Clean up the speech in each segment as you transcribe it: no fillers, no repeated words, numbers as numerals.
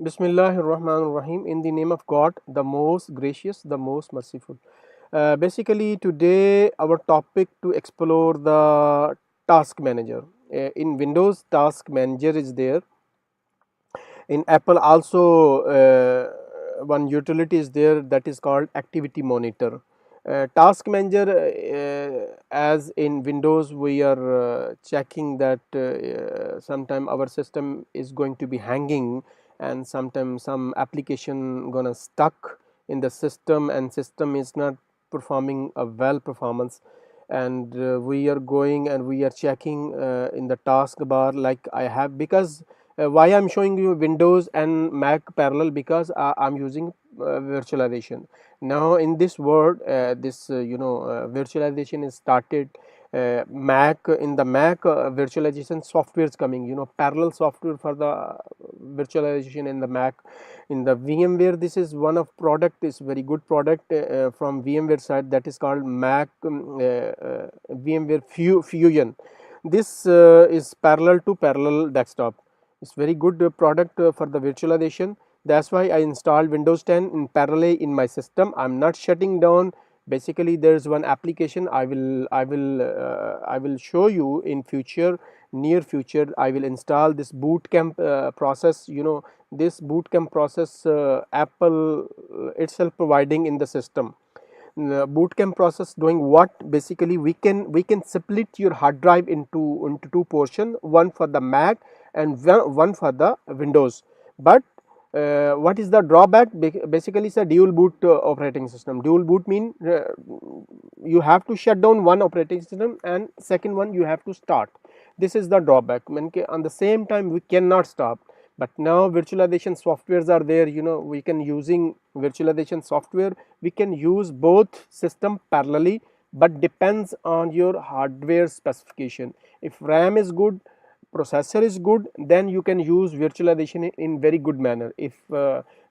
Bismillahir Rahmanir Rahim. In the name of God, the most gracious, the most merciful. Basically, today our topic to explore the task manager. In Windows, task manager is there. In Apple, also one utility is there, that is called activity monitor. Task manager, as in Windows, we are checking that sometime our system is going to be hanging, and sometimes some application gonna stuck in the system, and system is not performing a well performance, and we are going and we are checking in the taskbar, like I have, because why I'm showing you Windows and Mac parallel, because I'm using virtualization. Now in this world, this virtualization is started. Mac, in the Mac, virtualization software is coming, parallel software for the virtualization in the Mac. In the VMware, this is one of product, is very good product from VMware side, that is called Mac VMware Fusion. This is parallel to parallel desktop. It's very good product for the virtualization. That's why I installed Windows 10 in parallel in my system. I'm not shutting down. Basically, there is one application I will show you in future, near future. I will install this boot camp process. This boot camp process, Apple itself providing in the system. Bootcamp process doing what? Basically, we can split your hard drive into two portion, one for the Mac and one for the Windows. But what is the drawback? Basically, it's a dual boot operating system. Dual boot mean you have to shut down one operating system and second one you have to start. This is the drawback. On the same time we cannot stop. But now virtualization softwares are there. We can using virtualization software, we can use both system parallelly, but depends on your hardware specification. If RAM is good, processor is good, then you can use virtualization in very good manner. If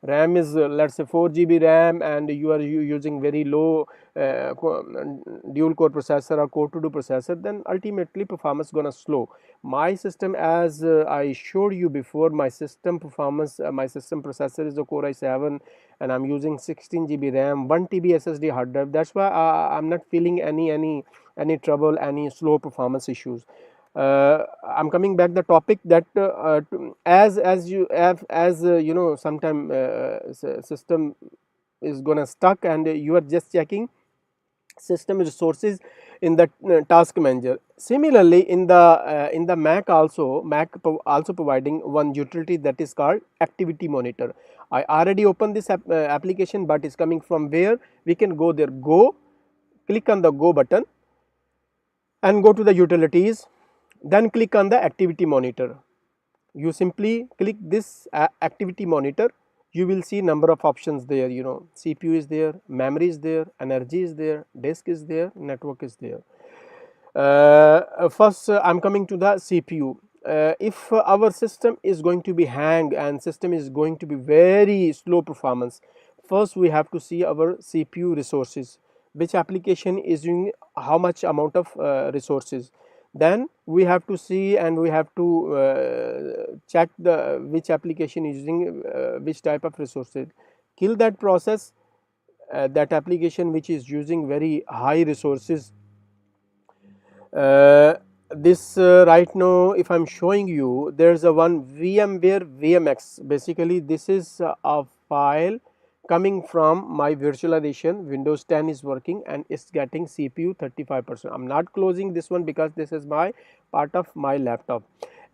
RAM is let's say 4 GB RAM, and you are using very low dual core processor or core to do processor, then ultimately performance gonna slow. My system, as I showed you before, my system performance, my system processor is a Core i7, and I'm using 16 GB RAM, 1 TB SSD hard drive. That's why I'm not feeling any trouble, any slow performance issues. I'm coming back the topic that as you have, as sometime system is gonna stuck, and you are just checking system resources in the task manager. Similarly, in the Mac also, also providing one utility that is called activity monitor. I already opened this application, but it's coming from where? We can go there. Go, click on the go button and go to the utilities, then click on the activity monitor. You simply click this activity monitor, you will see number of options there. CPU is there, memory is there, energy is there, disk is there, network is there. First, I'm coming to the CPU. If our system is going to be hang and system is going to be very slow performance, first we have to see our CPU resources, which application is using how much amount of resources. Then we have to see, and we have to check the which application is using which type of resources. Kill that process, that application which is using very high resources. This right now, if I'm showing you, there's a one VMware VMX. Basically, this is a file coming from my virtualization. Windows 10 is working and it's getting CPU 35%. I'm not closing this one because this is my part of my laptop.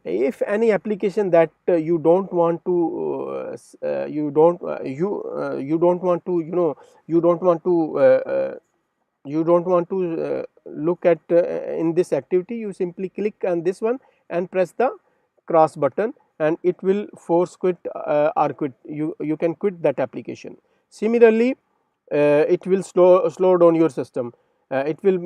If any application that you don't want to you don't want to you don't want to look at in this activity, you simply click on this one and press the cross button, and it will force quit or quit. You can quit that application. Similarly, it will slow down your system. It will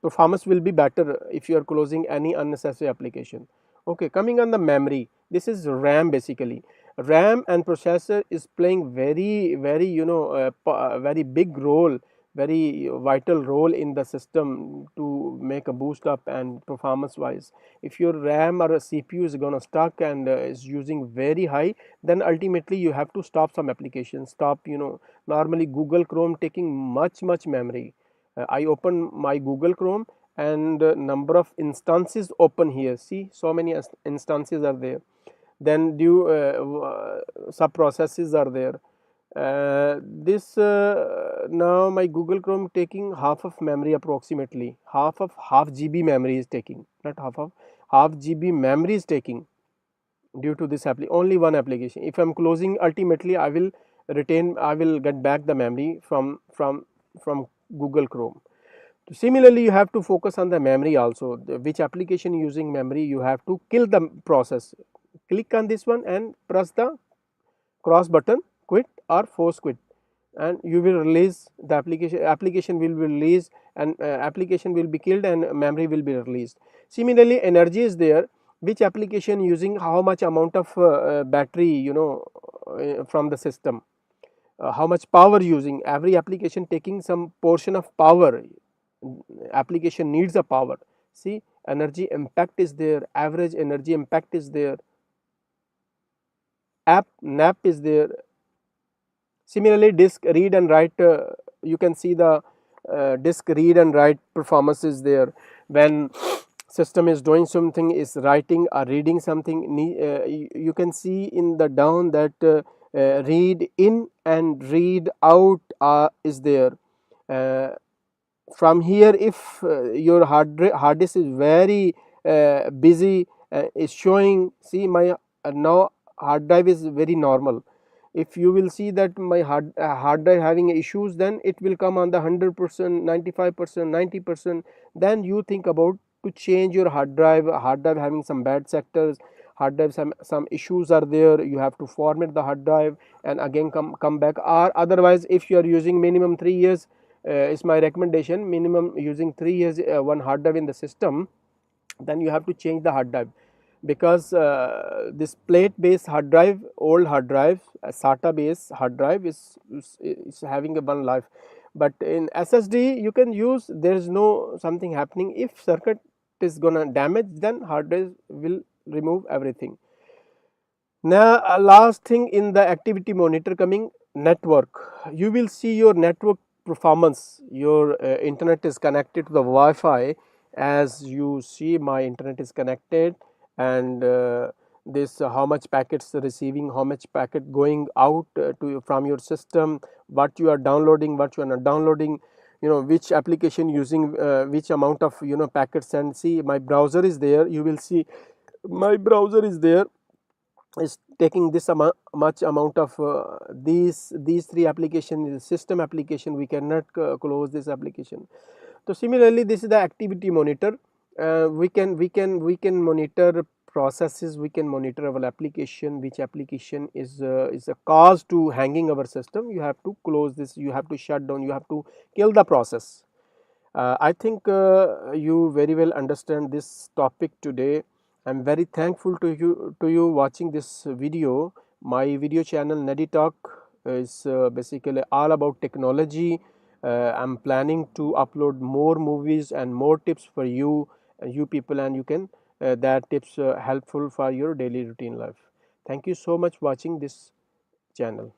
performance will be better if you are closing any unnecessary application. Okay, coming on the memory, this is RAM. Basically, RAM and processor is playing very very big role very vital role in the system to make a boost up and performance wise. If your RAM or a CPU is gonna stuck and is using very high, then ultimately you have to stop some applications, stop, normally Google Chrome taking much memory. I open my Google Chrome and number of instances open here, see so many instances are there, then due sub processes are there. This now my Google Chrome taking half of memory, approximately half GB memory is taking, not half GB memory is taking due to this only one application. If I'm closing, ultimately I will get back the memory from Google Chrome. Similarly, you have to focus on the memory also, which application using memory, you have to kill the process. Click on this one and press the cross button, quit or force quit, and you will release the application will be released, and application will be killed and memory will be released. Similarly, energy is there, which application using how much amount of battery, from the system, how much power using, every application taking some portion of power, application needs a power. See, energy impact is there, average energy impact is there, app nap is there. Similarly, disk read and write, you can see the disk read and write performance is there. When system is doing something, is writing or reading something, you can see in the down that read in and read out is there. Uh, from here, if your hard disk is very busy, is showing, see my now hard drive is very normal. If you will see that my hard drive having issues, then it will come on the 100%, 95%, 90%, then you think about to change your hard drive having some bad sectors, hard drive some issues are there, you have to format the hard drive and again come back. Or otherwise, if you are using minimum 3 years, is my recommendation, minimum using 3 years one hard drive in the system, then you have to change the hard drive, because this plate based hard drive, old hard drive, SATA based hard drive is having a one life. But in SSD you can use, there is no something happening. If circuit is gonna damage, then hard drive will remove everything. Now, last thing in the activity monitor coming, network. You will see your network performance. Your internet is connected to the Wi-Fi. As you see, my internet is connected, and this how much packets receiving, how much packet going out to from your system, what you are downloading, what you are not downloading. Which application using which amount of packets, and see my browser is there. You will see my browser is there, is taking this much amount of these three application, system application, we cannot close this application. So similarly, this is the activity monitor. We can monitor processes, we can monitor our application, which application is a cause to hanging our system. You have to close this, you have to shut down, you have to kill the process. I think you very well understand this topic today. I'm very thankful to you watching this video. My video channel Nadi Talk is basically all about technology. I'm planning to upload more movies and more tips for you people, and you can that tips helpful for your daily routine life. Thank you so much watching this channel.